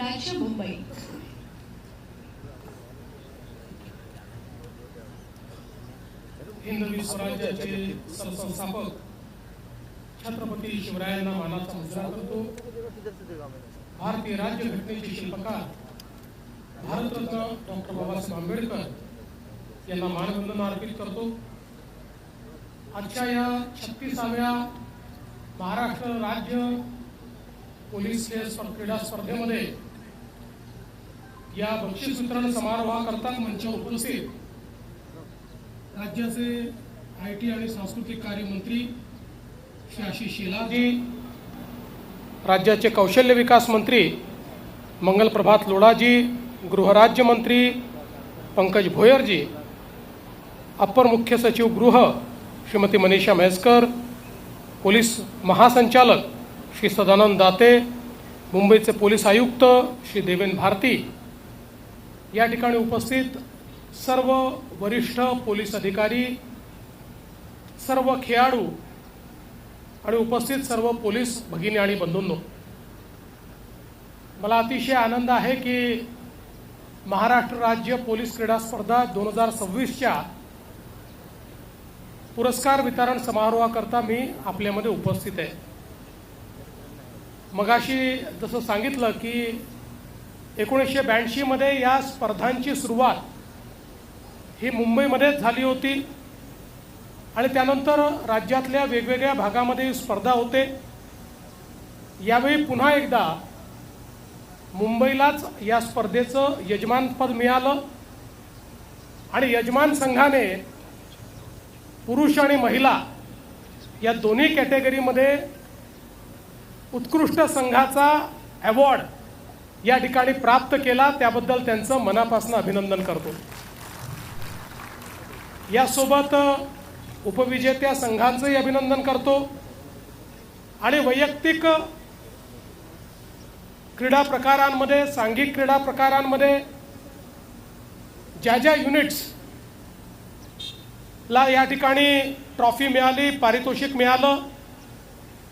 राज्य मुंबई। हिंदवी स्वराज्याचे सरसंस्थापक छत्रपती शिवरायांना मानाचा मुजरा करतो। भारतीय राज्यघटनेचे शिल्पकार भारतरत्न डॉक्टर बाबासाहेब आंबेडकर यांना मानवंदना अर्पित करतो। आजच्या या 36व्या महाराष्ट्र राज्य पोलीस क्रीडा स्पर्धेमध्ये या बक्षीस वितरण समारोहाकरता मंचावर उपस्थित राज्याचे IT आणि सांस्कृतिक कार्य मंत्री श्री आशिष शेलारजी, राज्याचे कौशल्य विकास मंत्री मंगलप्रभात लोढाजी, गृहराज्यमंत्री पंकज भोयरजी, अपर मुख्य सचिव गृह श्रीमती मनीषा म्हैसकर, पोलीस महासंचालक श्री सदानंद दाते, मुंबईचे पोलीस आयुक्त श्री देवेन भारती, या ठिकाणी उपस्थित सर्व वरिष्ठ पोलीस अधिकारी, सर्व खेळाडू आणि उपस्थित सर्व पोलीस भगिनी आणि बंधूंनो, मला अतिशय आनंद आहे की महाराष्ट्र राज्य पोलीस क्रीडा स्पर्धा 2026च्या पुरस्कार वितरण समारोहाकरता मी आपल्यामध्ये उपस्थित आहे। मगाशी जसं सांगितलं की 1982 मध्ये या स्पर्धांची सुरुवात ही मुंबईमध्येच झाली होती आणि त्यानंतर राज्यातल्या वेगवेगळ्या भागामध्ये स्पर्धा होते। यावेळी पुन्हा एकदा मुंबईलाच या स्पर्धेचं यजमानपद मिळालं आणि यजमान संघाने पुरुष आणि महिला या दोन्ही कॅटेगरीमध्ये उत्कृष्ट संघाचा अवॉर्ड या ठिकाणी प्राप्त केला। त्याबद्दल त्यांचं मनापासून अभिनंदन करतो। यासोबत उपविजेत्या संघांचंही अभिनंदन करतो आणि वैयक्तिक क्रीडा प्रकारांमध्ये, सांघिक क्रीडा प्रकारांमध्ये ज्या ज्या युनिट्स ला या ठिकाणी ट्रॉफी मिळाली, पारितोषिक मिळालं,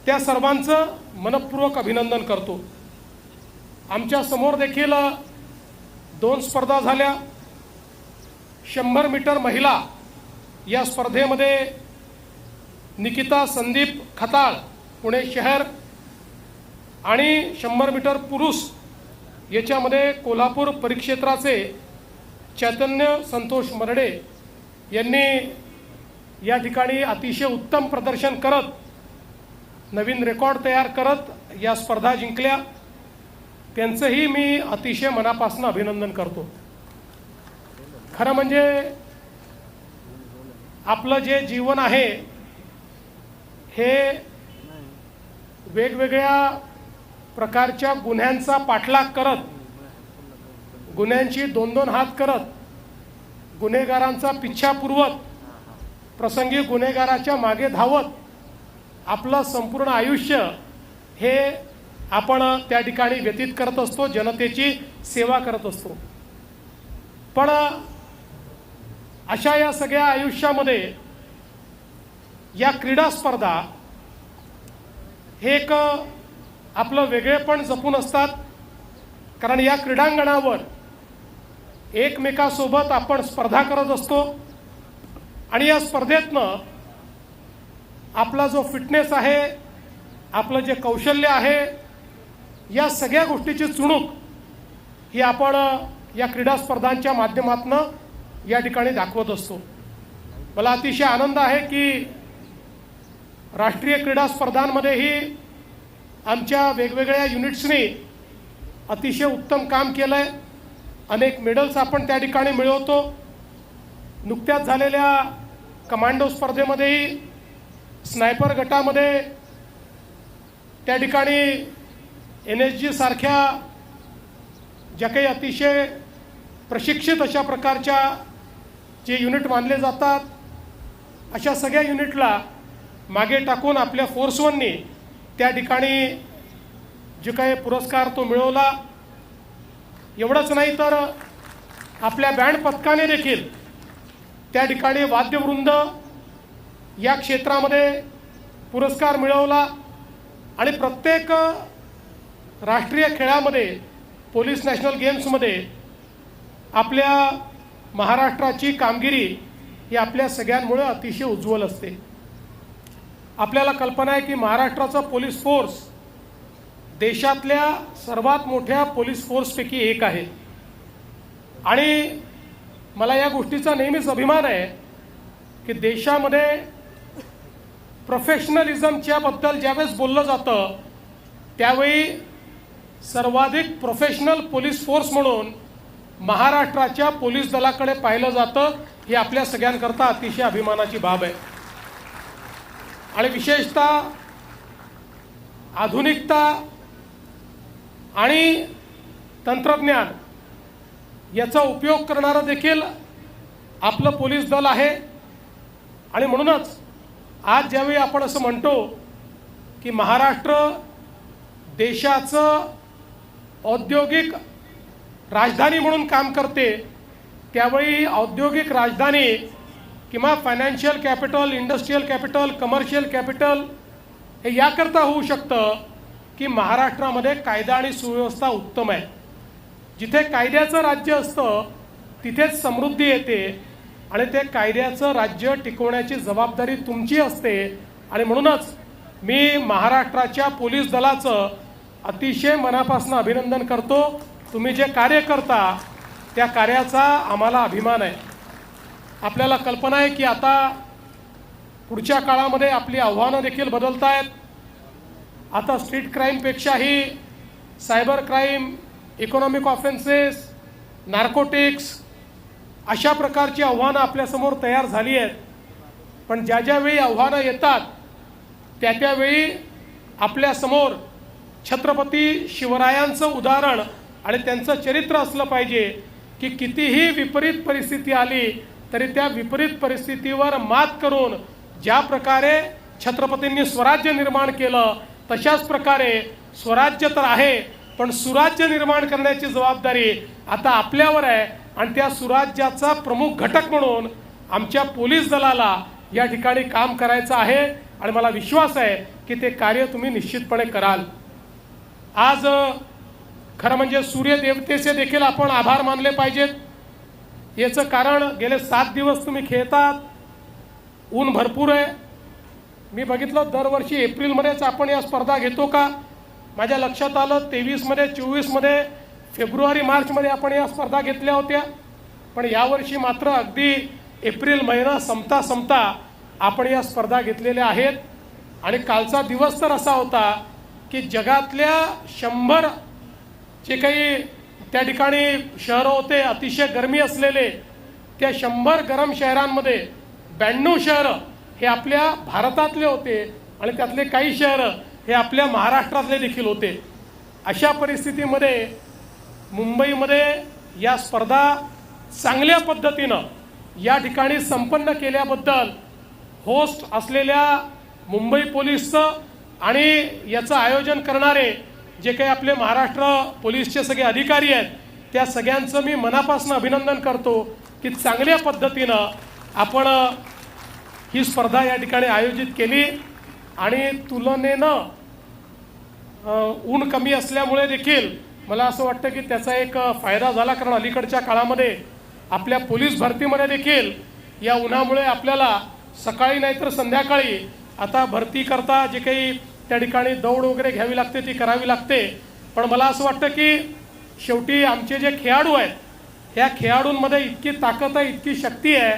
त्या सर्वांचं मनपूर्वक अभिनंदन करतो। आमच्या समोर देखील 2 स्पर्धा झाल्या। 100 मीटर महिला या स्पर्धेमध्ये निकिता संदीप खताळ पुणे शहर आणि 100 मीटर पुरुष याच्यामध्ये कोल्हापूर परिक्षेत्राचे चैतन्य संतोष मरडे यांनी या ठिकाणी अतिशय उत्तम प्रदर्शन करत नवीन रेकॉर्ड तयार करत या स्पर्धा जिंकल्या। त्यांचंही मी अतिशय मनापासून अभिनंदन करतो। खरं म्हणजे आपलं जे जीवन आहे हे वेगवेगळ्या प्रकारच्या गुन्ह्यांचा पाठलाग करत, गुन्ह्यांची 2-2 हात करत, गुन्हेगारांचा पिच्छा पुरवत, प्रसंगी गुन्हेगाराच्या मागे धावत आपलं संपूर्ण आयुष्य हे आपण त्या ठिकाणी व्यतीत करत असतो, जनतेची सेवा करत असतो। पण अशा या सगळ्या आयुष्यामध्ये या क्रीडा स्पर्धा हे एक आपलं वेगळेपण जपून असतात। कारण या क्रीडांगणावर एकमेकांसोबत आपण स्पर्धा करत असतो आणि या स्पर्धेतनं आपला जो फिटनेस आहे, आपलं जे कौशल्य आहे, या सगळ्या गोष्टीची चुणूक ही आपण या क्रीडा स्पर्धांच्या माध्यमातून या ठिकाणी दाखवत असतो। मला अतिशय आनंद आहे की राष्ट्रीय क्रीडा स्पर्धांमध्येही आमच्या वेगवेगळ्या युनिट्सनी अतिशय उत्तम काम केलंय। अनेक मेडल्स आपण त्या ठिकाणी मिळवतो। नुकत्याच झालेल्या कमांडो स्पर्धेमध्येही स्नायपर गटामध्ये त्या ठिकाणी NSG सारख्या ज्या काही अतिशय प्रशिक्षित अशा प्रकारच्या जे युनिट मानले जातात, अशा सगळ्या युनिटला मागे टाकून आपल्या फोर्स वननी त्या ठिकाणी जे काही पुरस्कार तो मिळवला। एवढंच नाही तर आपल्या बँड पथकाने देखील त्या ठिकाणी वाद्यवृंद या क्षेत्रामध्ये पुरस्कार मिळवला आणि प्रत्येक राष्ट्रीय खेळामध्ये पोलीस नॅशनल गेम्समध्ये आपल्या महाराष्ट्राची कामगिरी ही आपल्या सगळ्यांमुळे अतिशय उज्ज्वल असते. आपल्याला कल्पना आहे की महाराष्ट्राचा पोलीस फोर्स देशातल्या सर्वात मोठ्या पोलीस फोर्सपैकी एक आहे आणि मला या गोष्टीचा नेहमीच अभिमान आहे की देशामध्ये प्रोफेशनलिझमच्या बद्दल ज्यावेळेस बोललं जातं त्यावेळी सर्वाधिक प्रोफेशनल पोलीस फोर्स म्हणून महाराष्ट्राच्या पोलीस दलाकडे पाहिलं जातं. ही आपल्या सगळ्यांकरता अतिशय अभिमानाची बाब आहे आणि विशेषतः आधुनिकता आणि तंत्रज्ञान याचा उपयोग करणारं देखील आपलं पोलीस दल आहे. आणि म्हणूनच आज ज्यावेळी आपण असं म्हणतो की महाराष्ट्र देशाचं औद्योगिक राजधानी म्हणून काम करते, त्यावेळी औद्योगिक राजधानी किंवा financial capital, industrial capital, commercial capital हे याकरता होऊ शकतं की महाराष्ट्रामध्ये कायदा आणि सुव्यवस्था उत्तम आहे. जिथे कायद्याचं राज्य असतं तिथेच समृद्धी येते आणि ते कायद्याचं राज्य टिकवण्याची जबाबदारी तुमची असते. आणि म्हणूनच मी महाराष्ट्राच्या पोलीस दलाचं अतिशय मनापासून अभिनंदन करतो. तुम्ही जे कार्य करता त्या कार्याचा आम्हाला अभिमान आहे. आपल्याला कल्पना आहे की आता पुढच्या काळामध्ये आपली आव्हानं देखील बदलत आहेत. आता स्ट्रीट क्राईमपेक्षाही cyber crime, economic offences, narcotics अशा प्रकारची आव्हानं आपल्यासमोर तयार झाली आहेत. पण ज्या ज्यावेळी आव्हानं येतात त्या त्यावेळी आपल्यासमोर छत्रपती शिवरायांचं उदाहरण आणि त्यांचं चरित्र असलं पाहिजे की कितीही विपरीत परिस्थिती आली तरी त्या विपरीत परिस्थितीवर मात करून ज्या प्रकारे छत्रपतींनी स्वराज्य निर्माण केलं तशाच प्रकारे स्वराज्य तर आहे पण सुराज्य निर्माण करण्याची जबाबदारी आता आपल्यावर आहे. आणि त्या सुराज्याचा प्रमुख घटक म्हणून आमच्या पोलीस दलाला या ठिकाणी काम करायचं आहे आणि मला विश्वास आहे की ते कार्य तुम्ही निश्चितपणे कराल. आज खरं म्हणजे सूर्यदेवतेचे देखील आपण आभार मानले पाहिजेत. याचं कारण गेले 7 दिवस तुम्ही खेळतात, ऊन भरपूर आहे. मी बघितलं दरवर्षी एप्रिलमध्येच आपण या स्पर्धा घेतो का? माझ्या लक्षात आलं 23मध्ये, 24मध्ये, फेब्रुवारी, मार्चमध्ये आपण या स्पर्धा घेतल्या होत्या. पण यावर्षी मात्र अगदी एप्रिल महिना संपता संपता आपण या स्पर्धा घेतलेल्या आहेत. आणि कालचा दिवस तर असा होता की जगातल्या 100 जे काही त्या ठिकाणी शहरं होते अतिशय गरमी असलेले, त्या 100 गरम शहरांमध्ये 92 शहरं हे आपल्या भारतातले होते आणि त्यातले काही शहरं हे आपल्या महाराष्ट्रातले देखील होते. अशा परिस्थितीमध्ये मुंबईमध्ये या स्पर्धा चांगल्या पद्धतीनं या ठिकाणी संपन्न केल्याबद्दल होस्ट असलेल्या मुंबई पोलीसचं आणि याचं आयोजन करणारे जे काही आपले महाराष्ट्र पोलीसचे सगळे अधिकारी आहेत त्या सगळ्यांचं मी मनापासून अभिनंदन करतो की चांगल्या पद्धतीनं आपण ही स्पर्धा या ठिकाणी आयोजित केली. आणि तुलनेनं ऊन कमी असल्यामुळे देखील मला असं वाटतं की त्याचा एक फायदा झाला. कारण अलीकडच्या काळामध्ये आपल्या पोलीस भरतीमध्ये देखील या उन्हामुळे आपल्याला सकाळी नाहीतर संध्याकाळी आता भरती करता जे काही त्या ठिकाणी दौड वगैरे घ्यावी लागते ती करावी लागते. पण मला असं वाटतं की शेवटी आमचे जे खेळाडू आहेत ह्या खेळाडूंमध्ये इतकी ताकद आहे, इतकी शक्ती आहे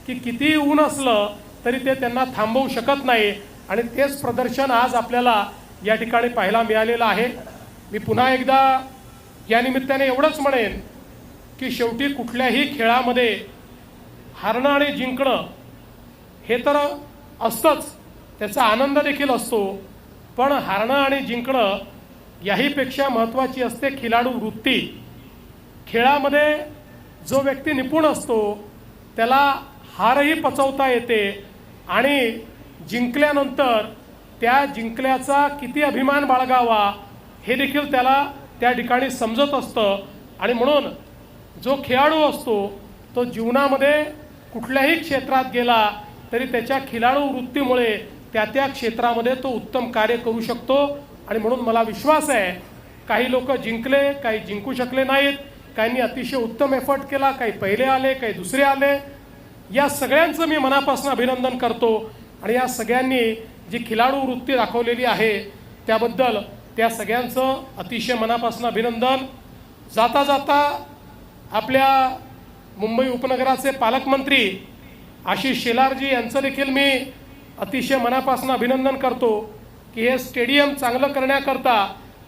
की कितीही ऊन असलं तरी ते त्यांना थांबवू शकत नाही. आणि तेच प्रदर्शन आज आपल्याला या ठिकाणी पाहायला मिळालेलं आहे. मी पुन्हा एकदा या निमित्ताने एवढंच म्हणेन की शेवटी कुठल्याही खेळामध्ये हारणं आणि जिंकणं हे तर असतंच, त्याचा आनंद देखील असतो. पण हारणं आणि जिंकणं याहीपेक्षा महत्त्वाची असते खिलाडू वृत्ती. खेळामध्ये जो व्यक्ती निपुण असतो त्याला हारही पचवता येते आणि जिंकल्यानंतर त्या जिंकल्याचा किती अभिमान बाळगावा हे देखील त्याला त्या ठिकाणी समजत असतं. आणि म्हणून जो खेळाडू असतो तो जीवनामध्ये कुठल्याही क्षेत्रात गेला तरी त्याच्या खिलाडू वृत्तीमुळे त्या त्या क्षेत्रामध्ये तो उत्तम कार्य करू शकतो. आणि म्हणून मला विश्वास आहे काही लोक जिंकले, काही जिंकू शकले नाहीत, काहींनी अतिशय उत्तम एफर्ट केला, काही पहिले आले, काही दुसरे आले. या सगळ्यांचं मी मनापासून अभिनंदन करतो आणि या सगळ्यांनी जी खिलाडू वृत्ती दाखवलेली आहे त्याबद्दल त्या सगळ्यांचं अतिशय मनापासून अभिनंदन. जाता जाता आपल्या मुंबई उपनगराचे पालकमंत्री आशिष शेलारजी यांचं देखील मी अतिशय मनापासून अभिनंदन करतो की हे स्टेडियम चांगलं करण्याकरता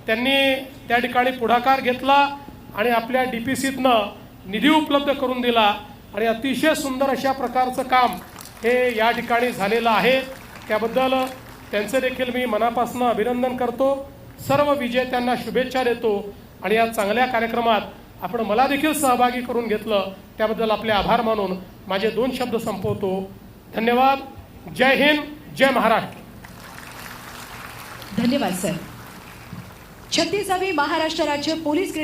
त्यांनी त्या ठिकाणी पुढाकार घेतला आणि आपल्या DPCतनं निधी उपलब्ध करून दिला आणि अतिशय सुंदर अशा प्रकारचं काम हे या ठिकाणी झालेलं आहे. त्याबद्दल त्यांचे देखील मी मनापासून अभिनंदन करतो. सर्व विजेत्यांना शुभेच्छा देतो आणि या चांगल्या कार्यक्रमात आपण मला देखील सहभागी करून घेतलं त्याबद्दल आपले आभार मानून माझे 2 शब्द संपवतो. धन्यवाद. जय हिंद, जय महाराष्ट्र. धन्यवाद सर. 36वी महाराष्ट्र राज्य पोलीस